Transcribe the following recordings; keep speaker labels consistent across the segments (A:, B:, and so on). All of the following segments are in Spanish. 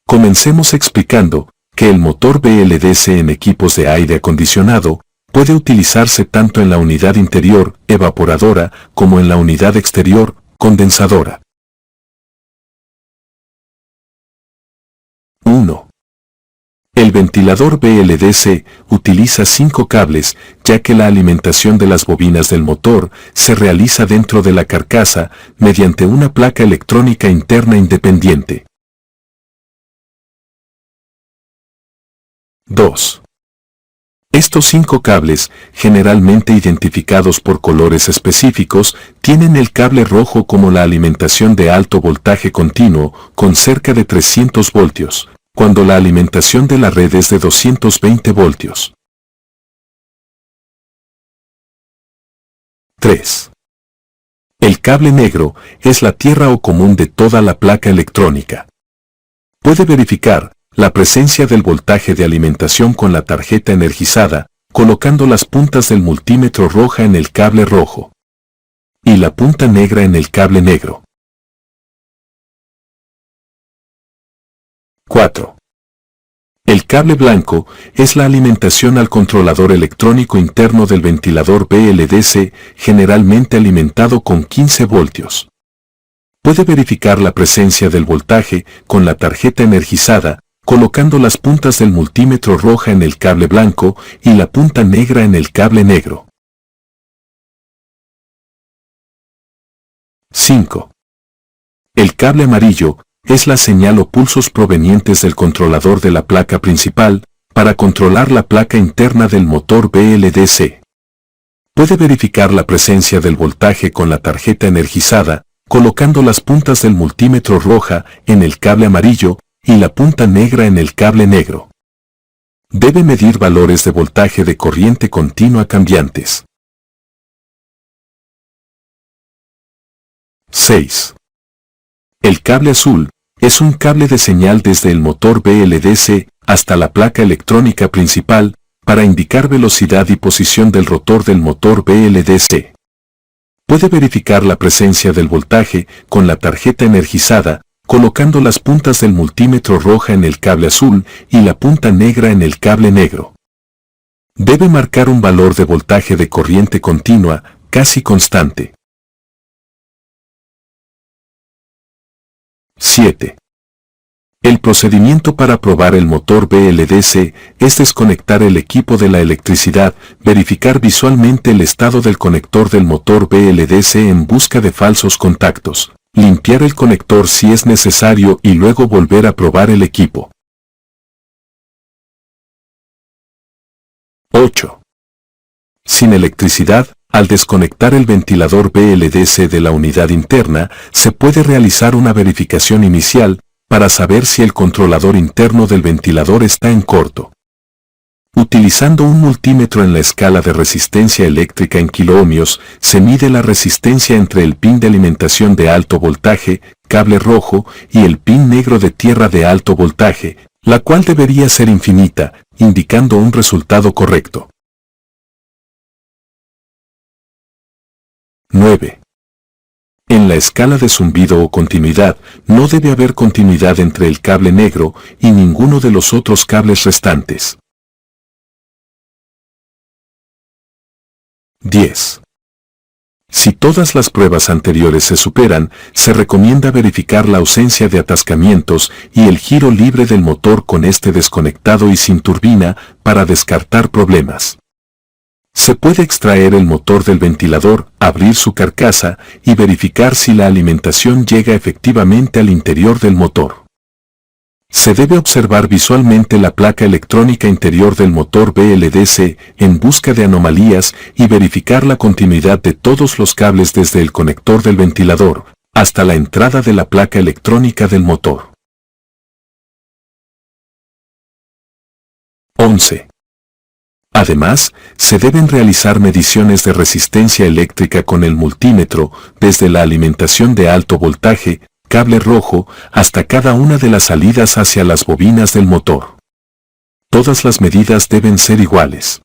A: Comencemos explicando que el motor BLDC en equipos de aire acondicionado puede utilizarse tanto en la unidad interior, evaporadora, como en la unidad exterior, condensadora. 1. El ventilador BLDC utiliza 5 cables, ya que la alimentación de las bobinas del motor se realiza dentro de la carcasa mediante una placa electrónica interna independiente. 2. Estos 5 cables, generalmente identificados por colores específicos, tienen el cable rojo como la alimentación de alto voltaje continuo, con cerca de 300 voltios, cuando la alimentación de la red es de 220 voltios. 3. El cable negro es la tierra o común de toda la placa electrónica. Puede verificar la presencia del voltaje de alimentación con la tarjeta energizada, colocando las puntas del multímetro roja en el cable rojo y la punta negra en el cable negro. 4. El cable blanco es la alimentación al controlador electrónico interno del ventilador BLDC, generalmente alimentado con 15 voltios. Puede verificar la presencia del voltaje con la tarjeta energizada, colocando las puntas del multímetro roja en el cable blanco y la punta negra en el cable negro. 5. El cable amarillo es la señal o pulsos provenientes del controlador de la placa principal para controlar la placa interna del motor BLDC. Puede verificar la presencia del voltaje con la tarjeta energizada, colocando las puntas del multímetro roja en el cable amarillo y la punta negra en el cable negro. Debe medir valores de voltaje de corriente continua cambiantes. 6. El cable azul es un cable de señal desde el motor BLDC hasta la placa electrónica principal para indicar velocidad y posición del rotor del motor BLDC. Puede verificar la presencia del voltaje con la tarjeta energizada, colocando las puntas del multímetro roja en el cable azul y la punta negra en el cable negro. Debe marcar un valor de voltaje de corriente continua, casi constante. 7. El procedimiento para probar el motor BLDC es desconectar el equipo de la electricidad, verificar visualmente el estado del conector del motor BLDC en busca de falsos contactos, limpiar el conector si es necesario y luego volver a probar el equipo. 8. Sin electricidad, al desconectar el ventilador BLDC de la unidad interna, se puede realizar una verificación inicial para saber si el controlador interno del ventilador está en corto. Utilizando un multímetro en la escala de resistencia eléctrica en kiloohmios, se mide la resistencia entre el pin de alimentación de alto voltaje, cable rojo, y el pin negro de tierra de alto voltaje, la cual debería ser infinita, indicando un resultado correcto. 9. En la escala de zumbido o continuidad, no debe haber continuidad entre el cable negro y ninguno de los otros cables restantes. 10. Si todas las pruebas anteriores se superan, se recomienda verificar la ausencia de atascamientos y el giro libre del motor con este desconectado y sin turbina para descartar problemas. Se puede extraer el motor del ventilador, abrir su carcasa y verificar si la alimentación llega efectivamente al interior del motor. Se debe observar visualmente la placa electrónica interior del motor BLDC en busca de anomalías y verificar la continuidad de todos los cables desde el conector del ventilador hasta la entrada de la placa electrónica del motor. 11. Además, se deben realizar mediciones de resistencia eléctrica con el multímetro desde la alimentación de alto voltaje, cable rojo, hasta cada una de las salidas hacia las bobinas del motor. Todas las medidas deben ser iguales.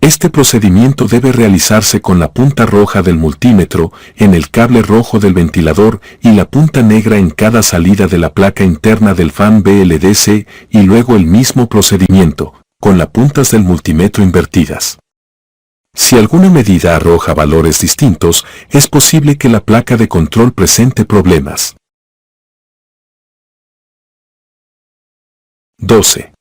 A: Este procedimiento debe realizarse con la punta roja del multímetro en el cable rojo del ventilador y la punta negra en cada salida de la placa interna del fan BLDC y luego el mismo procedimiento, con las puntas del multímetro invertidas. Si alguna medida arroja valores distintos, es posible que la placa de control presente problemas. 12.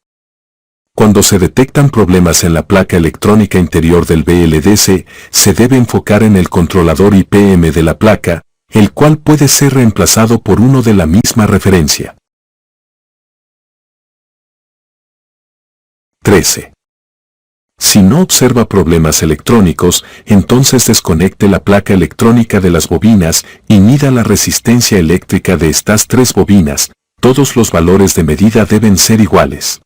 A: Cuando se detectan problemas en la placa electrónica interior del BLDC, se debe enfocar en el controlador IPM de la placa, el cual puede ser reemplazado por uno de la misma referencia. 13. Si no observa problemas electrónicos, entonces desconecte la placa electrónica de las bobinas y mida la resistencia eléctrica de estas tres bobinas. Todos los valores de medida deben ser iguales.